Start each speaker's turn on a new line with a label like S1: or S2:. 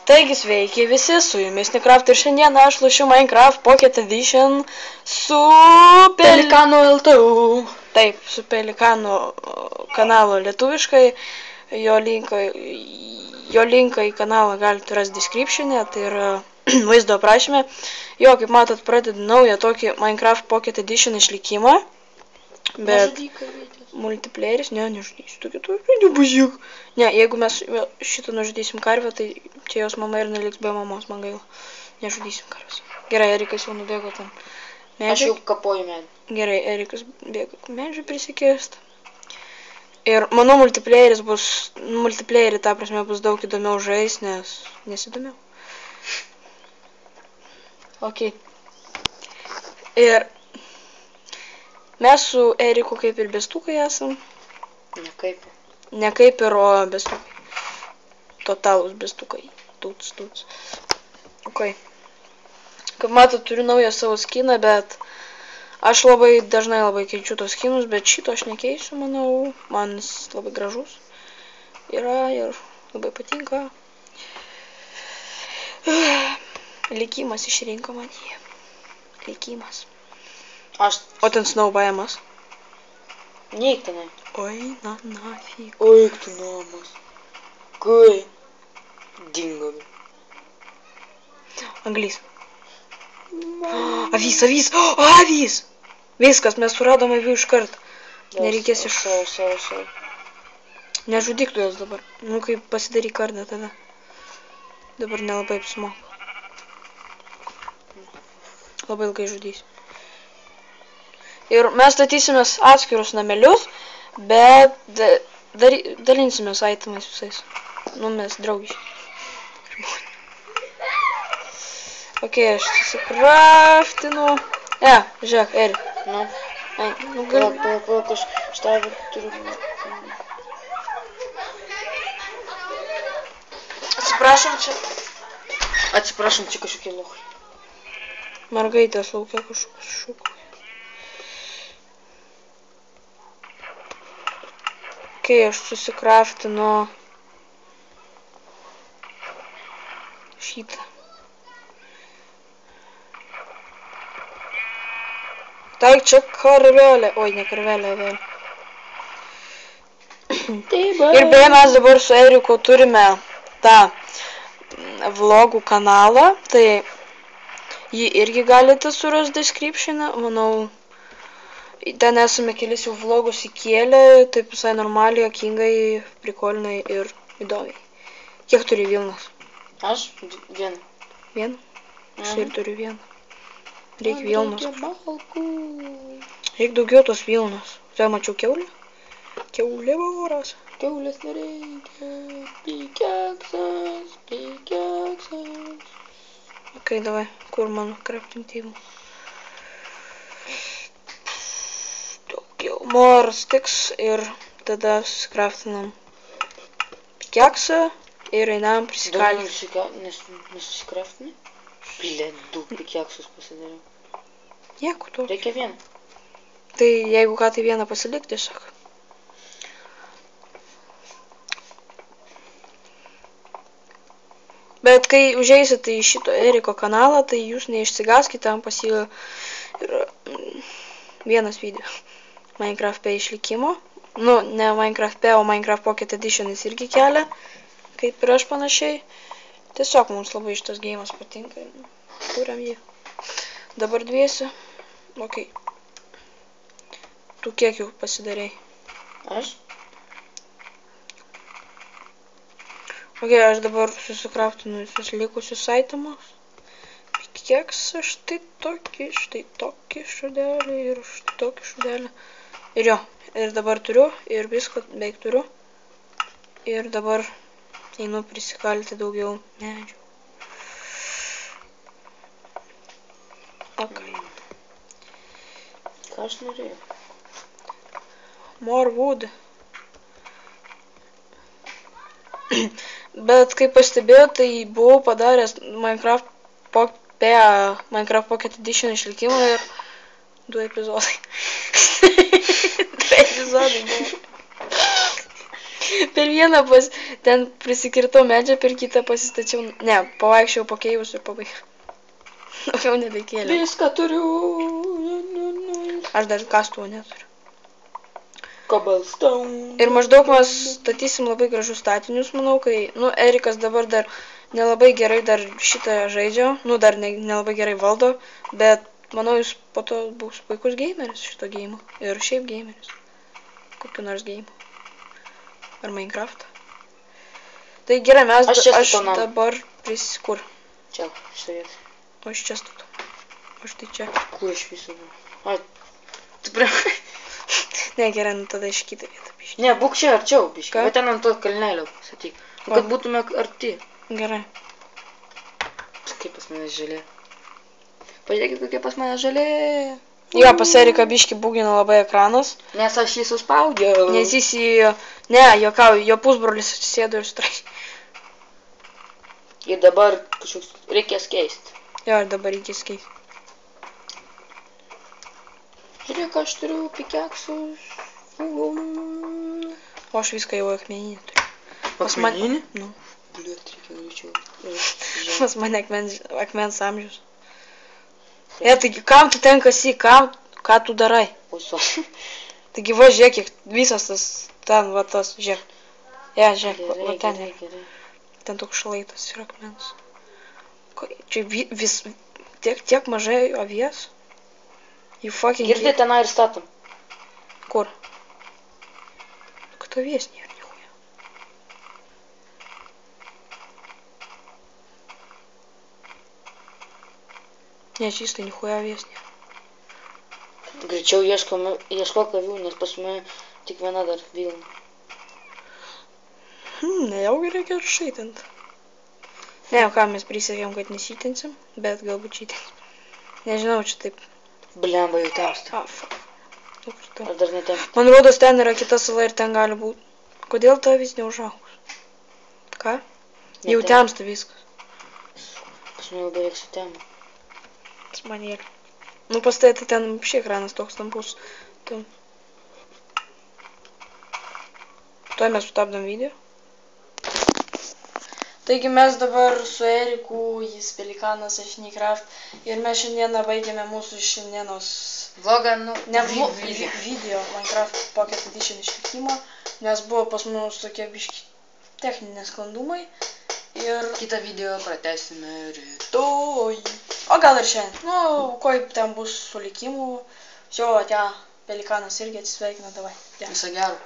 S1: Taigi sveiki visi, su jumis Necraft ir šiandieną aš lošiu Minecraft Pocket Edition su
S2: Pelikano LTU.
S1: Taip, su Pelikano kanalo lietuviškai. Jo linką į kanalą galite rasti description'e, tai yra vaizdo aprašyme. Jo, kaip matot, pradedu naują tokį Minecraft Pocket Edition išlikimą. Bet multiplayeris, nežudysiu, tokia nebužiuk. Ne, jeigu mes šitą nužudysim karvę, tai čia jos mama ir neliks be mamos, man gaila. Nežudysim karvės. Gerai, Erikas jau nubėgo tam medžiui.
S2: Aš jau kapoju medį.
S1: Gerai, Erikas bėgo medžiui prisikėst. Ir manau, multiplayerį ta prasme bus daug įdomiau žais, nes nesidomiau. Ok. Ir mes su Eriku kaip ir bestukai esam. Ne kaip ir, o bestukai. Totalūs bestukai. Tuts. Ok. Kaip matot, turiu naują savo skiną, bet aš dažnai labai keičiu tos skinus, bet šito aš nekeisiu, manau. Man jis labai gražus yra ir labai patinka. Likimas išrinko man jį. Likimas. O ten snowbajamas.
S2: Neik tenai.
S1: Oi, nafig.
S2: Oi, tu namas. Kai? Dingo.
S1: Anglys. Avys! Viskas, mes suradom avių iškart. Nereikės iš...
S2: Sau.
S1: Nežudyk tu jas dabar. Nu, kaip pasidaryk kardą tada. Dabar nelabai apsimoka. Labai ilgai žudysiu. Ir mes statysimės atskirus namelius, bet dalinsimės itemais visais. Nu, mes draugiški. Ok, aš susikraftinu. Žiūrėk, Eri.
S2: Nu, palauk, aš tave turiu. Atsiprašom, čia kažkokie lochai.
S1: Mergaitės laukia kažkokius šūkų. Ok, aš susikraftinu šitą. Tai čia karvelė. Oi, ne karvelė, vėl. Ir beje, mes dabar su Eriku turime tą vlogų kanalą, tai jį irgi galite surasti description'e, manau. Ten esame kelis jau vlogus įkėlę, taip visai normaliai, jokingai, prikolinai ir įdomiai. Kiek turi Vilnas?
S2: Aš? Vieną.
S1: Vieną? Aš ir turiu vieną. Reikia Vilnos. Reikia daugiau tos Vilnos. Tai mačiau kiaulę? Kiaulė voras.
S2: Kiaulės nereikia. Pikeksas.
S1: Ok, davai. Kur mano crafting table? More sticks ir tada susikraftinam pikeksą ir einam prisikalti.
S2: Nesusikraftinai? Blin, 2 pikeksus pasidariau.
S1: Nieko to.
S2: Reikia vieną.
S1: Tai jeigu ką, tai vieną pasilik tiesiog. Bet kai užeisite į šito Eriko kanalą, tai jūs neišsigaskite, tam pas jį yra vienas video. Minecraft P išlikimo. Nu, ne Minecraft P, o Minecraft Pocket Edition jis irgi kelia. Kaip ir aš panašiai. Tiesiog mums labai šitas geimas patinka. Kuriam jį. Dabar dviesi. Ok. Tu kiek jau pasidarei?
S2: Aš?
S1: Ok, aš dabar susikraftinu visus likusius itemus. Pikeksą, štai tokį šudelį ir štai tokį šudelį. Ir jo, ir dabar turiu, ir viską beveik turiu. Ir dabar einu prisikalti daugiau medžių. Ok.
S2: Ką aš norėjau?
S1: More wood. Bet kaip pastebėjau, tai buvau padaręs Minecraft Pocket Edition išlikimą ir 2 epizodai. 2 epizodai buvo. Per vieną ten prisikirtau medžią, per kitą pasistačiau, ne, pavaikščiau po keivus ir pabaigiau. Daugiau nebekėliau.
S2: Viską turiu.
S1: Aš dar kastuvo neturiu.
S2: Cobblestone.
S1: Ir maždaug mes statysim labai gražus statinius, manau, kai, Erikas dabar dar nelabai gerai dar šitą žaidžia, dar nelabai gerai valdo, bet manau, jis po to bus puikus gameris šito geimo. Ir šiaip gameris. Kokiu nors game. Ar Minecraft. Tai gerai, aš dabar kur?
S2: Čia, šitą vietą.
S1: O aš čia statu. Aš tai čia.
S2: Kur aš visą buvau? Ai, tu prie...
S1: Ne, gerai, tada iš kitą vietą biškį.
S2: Ne, būk čia arčiau biškį. Va ten ant to kalnelio satyk. Kad būtume arti.
S1: Gerai.
S2: Kaip pas mane žalė. Pažiūrėkit, kokie pas mane žalė.
S1: Jo, pas Eriką biškį būgina labai ekranas.
S2: Nes aš jį suspaudžiau.
S1: Nes jis Ne, juokauju, jo pusbrolis atsisėdo ir straikė.
S2: Ir dabar kažkoks reikės keisti.
S1: Jo, ir dabar reikės keisti.
S2: Žiūrėk, aš turiu pikeksus.
S1: O aš viską jau akmeninį turiu.
S2: Akmeninį?
S1: Nu.
S2: Bliuot, reikia greičiau.
S1: Pas mane akmens amžius. Taigi, kam tu ten kasi, ką tu darai?
S2: Uso.
S1: Taigi, va, žiūrėk, kiek visas tas, ten, va, tas, žiūrėk. Ja, žiūrėk, va, ten.
S2: Gerai.
S1: Ten toks šlaitas ir akmens. Čia tiek mažai avies.
S2: Girdi, tenai ir statom.
S1: Kur? Kad avies nėra, nichuja. Ne, čistai nichuja avies nėra.
S2: Greičiau ieškok avių, nes pas mane tik viena dar vilna.
S1: Nejaugi reikia šaitint. Ne, ką mes prisakėm, kad nesitinsim, bet galbūt šaitinsim. Nežinau, čia taip.
S2: Blemba, jau temsta. Ar dar netemsta?
S1: Man rodos, ten yra kita sala ir ten gali būti. Kodėl ta vis neužaugus? Ką? Jau temsta viskas.
S2: Pas mane jau beveik sutemo.
S1: Pas manėlį. Pas tai ten šį ekranas toks tampus. Tuoj mes sutabdom video. Taigi mes dabar su Eriku, jis pelikanas, aš Minecraft, ir mes šiandieną baigėme mūsų šiandienos
S2: vlogą,
S1: video Minecraft Pocket Edition išlikimo, nes buvo pas mus tokie biški techninės sklandumai ir
S2: kitą video pratęsime rytoj.
S1: O gal ir šiandien, kaip ten bus su likimu, pelikanas irgi atsisveikina, davai.
S2: Viso gero.